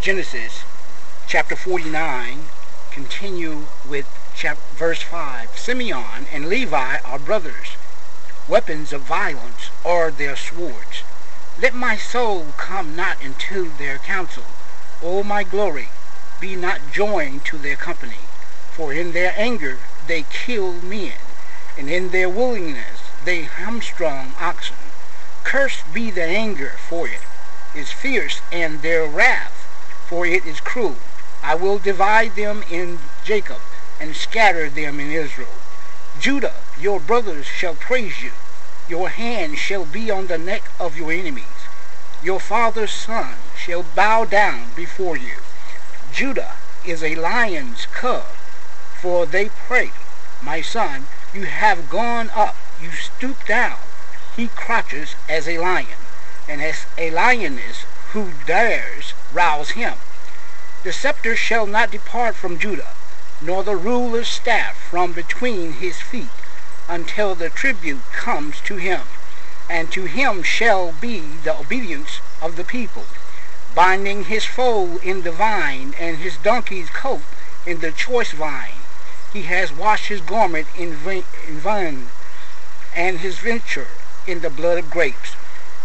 Genesis chapter 49, continue with verse 5. Simeon and Levi are brothers. Weapons of violence are their swords. Let my soul come not into their counsel. O my glory, be not joined to their company. For in their anger they kill men, and in their willingness they hamstrung oxen. Cursed be the anger, for it is fierce, and their wrath, for it is cruel. I will divide them in Jacob, and scatter them in Israel. Judah, your brothers shall praise you. Your hand shall be on the neck of your enemies. Your father's son shall bow down before you. Judah is a lion's cub, for they pray, my son, you have gone up, you stoop down. He crouches as a lion, and as a lioness who dares rouse him. The scepter shall not depart from Judah, nor the ruler's staff from between his feet, until the tribute comes to him, and to him shall be the obedience of the people, binding his foal in the vine, and his donkey's coat in the choice vine. He has washed his garment in vine, and his vesture in the blood of grapes.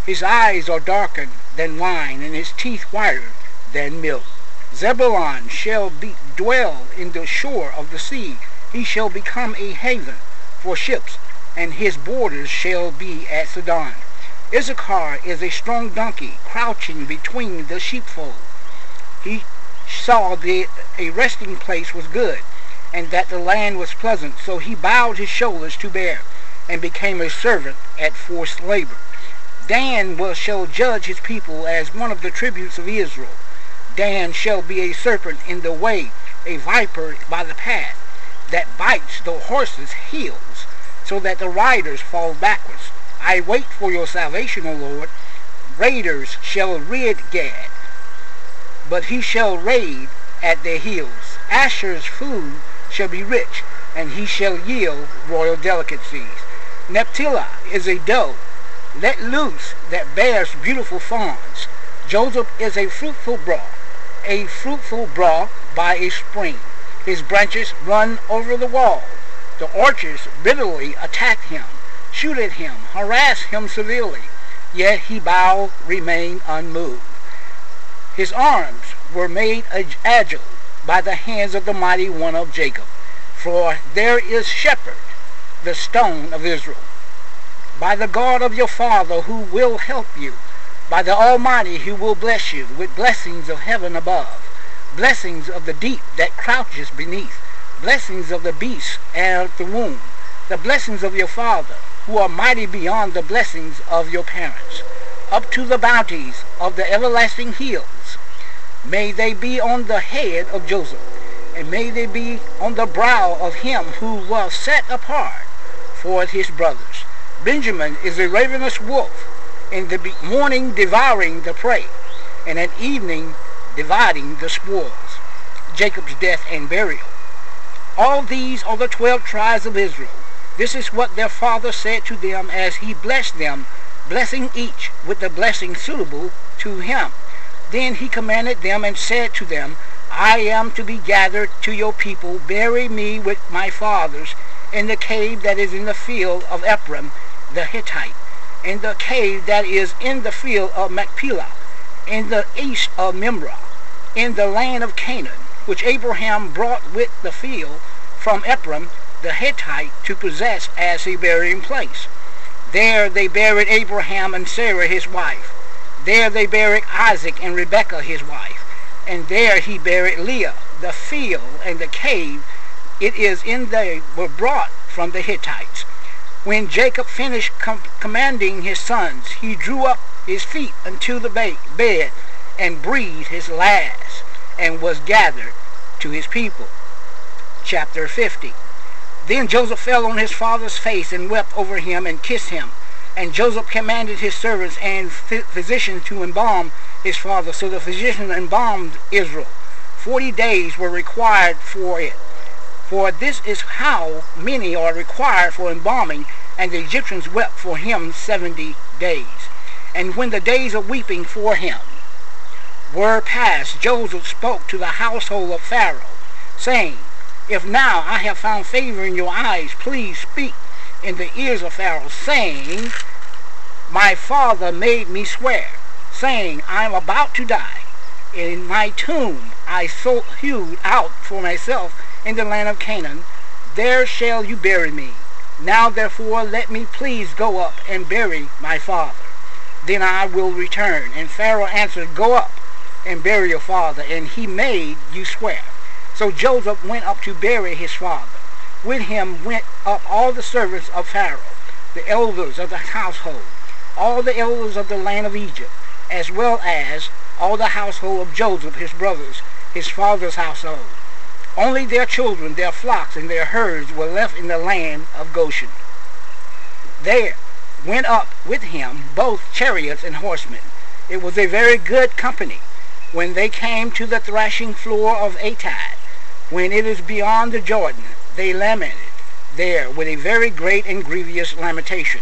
His eyes are darker than wine, and his teeth whiter than milk. Zebulun shall dwell in the shore of the sea. He shall become a haven for ships, and his borders shall be at Sidon. Issachar is a strong donkey, crouching between the sheepfold. He saw that a resting place was good, and that the land was pleasant, so he bowed his shoulders to bear, and became a servant at forced labor. Dan shall judge his people as one of the tributes of Israel. Dan shall be a serpent in the way, a viper by the path, that bites the horses' heels, so that the riders fall backwards. I wait for your salvation, O Lord. Raiders shall rid Gad, but he shall raid at their heels. Asher's food shall be rich, and he shall yield royal delicacies. Naphtali is a doe, let loose, that bears beautiful fawns. Joseph is a fruitful brook by a spring. His branches run over the wall. The archers bitterly attack him, shoot at him, harass him severely, yet he remained unmoved. His arms were made agile by the hands of the mighty one of Jacob. For there is Shepherd, the stone of Israel. By the God of your father who will help you, by the Almighty who will bless you with blessings of heaven above, blessings of the deep that crouches beneath, blessings of the beast and of the womb, the blessings of your father, who are mighty beyond the blessings of your parents, up to the bounties of the everlasting hills. May they be on the head of Joseph, and may they be on the brow of him who was set apart for his brothers. Benjamin is a ravenous wolf, in the morning devouring the prey, and at evening dividing the spoils. Jacob's death and burial. All these are the 12 tribes of Israel. This is what their father said to them as he blessed them, blessing each with the blessing suitable to him. Then he commanded them and said to them, I am to be gathered to your people. Bury me with my fathers in the cave that is in the field of Ephron the Hittite, in the cave that is in the field of Machpelah, in the east of Mamre, in the land of Canaan, which Abraham brought with the field from Ephron the Hittite to possess as a burying place. There they buried Abraham and Sarah his wife. There they buried Isaac and Rebekah his wife. And there he buried Leah. The field and the cave it is in they were brought from the Hittites. When Jacob finished commanding his sons, he drew up his feet unto the bed, and breathed his last, and was gathered to his people. Chapter 50. Then Joseph fell on his father's face, and wept over him, and kissed him. And Joseph commanded his servants and physicians to embalm his father. So the physicians embalmed Israel. 40 days were required for it. For this is how many are required for embalming, and the Egyptians wept for him 70 days. And when the days of weeping for him were passed, Joseph spoke to the household of Pharaoh, saying, If now I have found favor in your eyes, please speak in the ears of Pharaoh, saying, My father made me swear, saying, I am about to die. In my tomb I hewed out for myself in the land of Canaan. There shall you bury me. Now therefore let me please go up and bury my father. Then I will return. And Pharaoh answered, Go up and bury your father. And he made you swear. So Joseph went up to bury his father. With him went up all the servants of Pharaoh, the elders of the household, all the elders of the land of Egypt, as well as all the household of Joseph, his brothers, his father's household. Only their children, their flocks, and their herds were left in the land of Goshen. There went up with him both chariots and horsemen. It was a very good company. When they came to the threshing floor of Atad, when it is beyond the Jordan, they lamented there with a very great and grievous lamentation.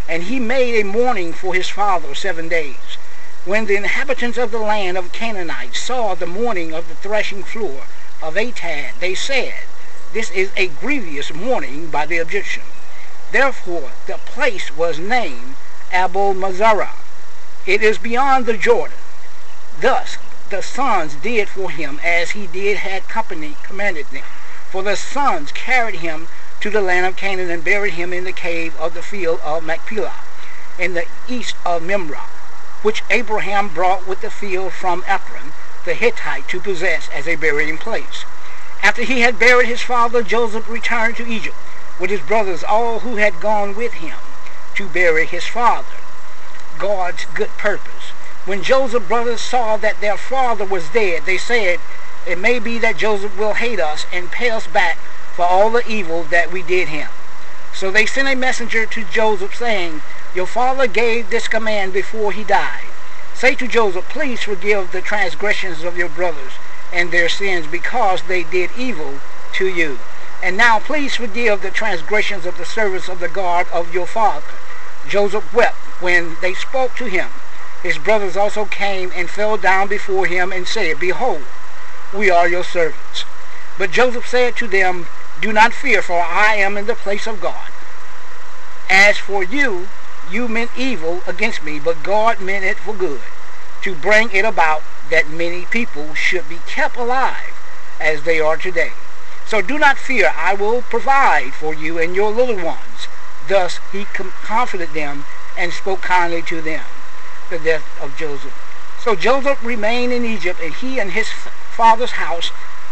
And he made a mourning for his father 7 days. When the inhabitants of the land of Canaanites saw the mourning of the threshing floor of Atad, they said, This is a grievous mourning by the Egyptian. Therefore the place was named Abel-Mazarah. It is beyond the Jordan. Thus the sons did for him as he had commanded them. For the sons carried him to the land of Canaan and buried him in the cave of the field of Machpelah, in the east of Mamre, which Abraham brought with the field from Ephron the Hittite to possess as a burying place. After he had buried his father, Joseph returned to Egypt with his brothers, all who had gone with him to bury his father. God's good purpose. When Joseph's brothers saw that their father was dead, they said, It may be that Joseph will hate us and pay us back for all the evil that we did him. So they sent a messenger to Joseph, saying, Your father gave this command before he died. Say to Joseph, Please forgive the transgressions of your brothers and their sins, because they did evil to you. And now please forgive the transgressions of the servants of the God of your father. Joseph wept when they spoke to him. His brothers also came and fell down before him and said, Behold, we are your servants. But Joseph said to them, Do not fear, for I am in the place of God. As for you, you meant evil against me, but God meant it for good, to bring it about that many people should be kept alive as they are today. So do not fear, I will provide for you and your little ones. Thus he comforted them and spoke kindly to them. The death of Joseph. So Joseph remained in Egypt, and he and his father's house.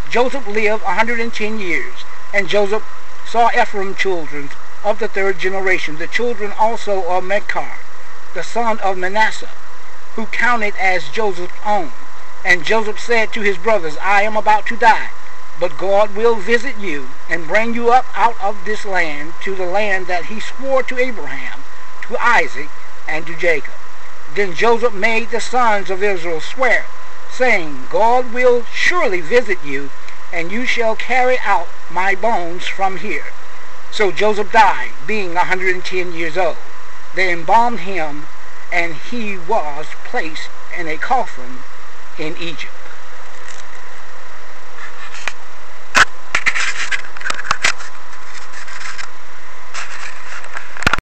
Joseph lived 110 years, and Joseph saw Ephraim children of the third generation, the children also of Machir, the son of Manasseh, who counted as Joseph's own. And Joseph said to his brothers, I am about to die, but God will visit you and bring you up out of this land to the land that he swore to Abraham, to Isaac, and to Jacob. Then Joseph made the sons of Israel swear, saying, God will surely visit you, and you shall carry out my bones from here. So Joseph died, being 110 years old. They embalmed him, and he was placed in a coffin in Egypt.